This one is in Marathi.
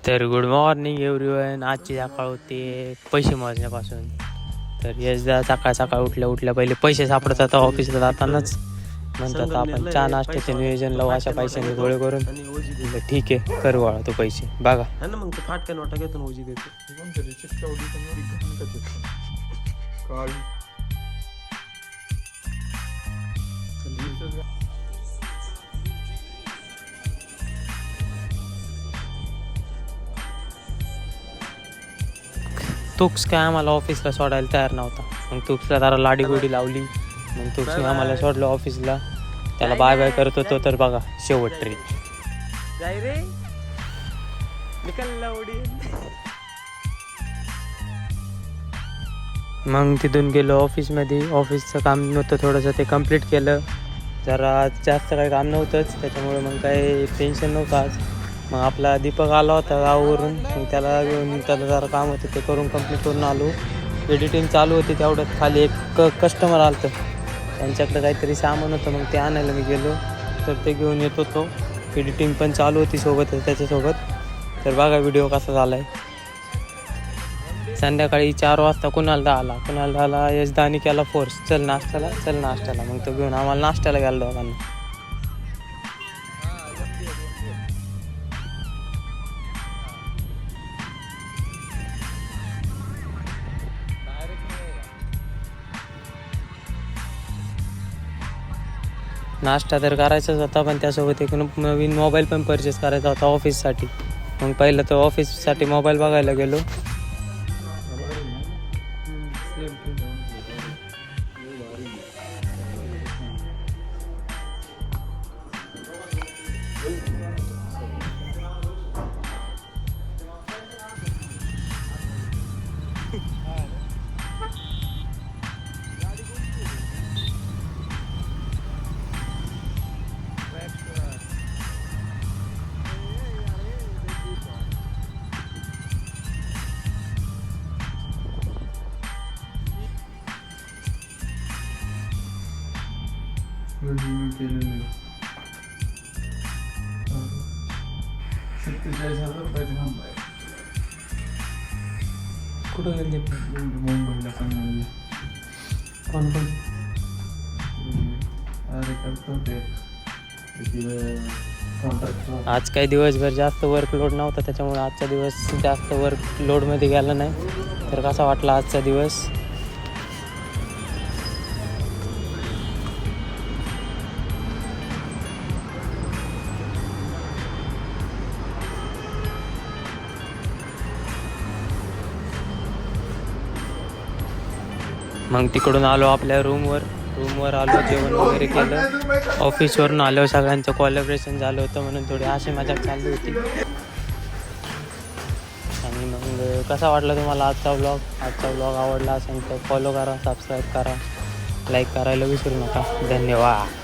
तर गुड मॉर्निंग एव्हरीवन. आजची सकाळ होते पैसे मोजण्यापासून. तर यशदा सकाळ सकाळ उठल्या पहिले पैसे सापडतात ऑफिसला जातानाच. म्हणतात आपण चहा नाश्त्याचे नियोजन लावू अशा पैशाने गोळे करून. ठीक आहे, करू वाळा तो पैसे बघा ना. मग तो फाटक्या नोटा घेतो ओजी देतो. तुक्स काय आम्हाला ऑफिसला सोडायला तयार नव्हता. मग तुक्सला जरा लाडीगोडी लावली. मग तुक्सने आम्हाला सोडलं ऑफिसला. त्याला बाय बाय करत होतो. तर बघा शेवट ट्री. मग तिथून गेलो ऑफिसमध्ये. ऑफिसचं काम नव्हतं थोडंसं, ते कंप्लीट केलं. जरा जास्त काही काम नव्हतंच त्याच्यामुळे मग काही टेन्शन नव्हतं आज. मग आपला दीपक आला होता गावावरून. मग त्याला घेऊन त्याला जरा काम होतं ते करून कंप्लीट करून आलो. एडिटिंग चालू होती तेवढ्यात खाली एक कस्टमर आलं होतं. त्यांच्याकडे काहीतरी सामान होतं, मग ते आणायला मी गेलो. तर ते घेऊन येत होतो. एडिटिंग पण चालू होती सोबतच त्याच्यासोबत. तर बघा व्हिडिओ कसा झाला आहे. संध्याकाळी 4 वाजता कुणाला आला यशदानी केला फोर्स, चल नाश्त्याला. मग तो घेऊन आम्हाला नाश्त्याला गेला दोघांना. नाश्ता तर करायचाच होता, पण त्यासोबत एक नवीन मोबाईल पण परचेस करायचा होता ऑफिससाठी. मग पहिलं तर ऑफिससाठी मोबाईल बघायला गेलो. कुठं गेले मुंबईला कोण आज काही दिवसभर जास्त वर्कलोड नव्हता, त्याच्यामुळे आजचा दिवस जास्त वर्कलोडमध्ये गेला नाही. तर कसा वाटला आजचा दिवस. मग तिकडून आलो आपल्या रूमवर आलो, जेवण वगैरे केलं. ऑफिसवरून आलो, सगळ्यांचं कोलॅबरेशन झालं होतं म्हणून थोडी अशी मजाक चालली होती. आणि मग कसा वाटला तुम्हाला आजचा व्लॉग आवडला असेल तर फॉलो करा, सबस्क्राईब करा, लाईक करायला विसरू नका. धन्यवाद.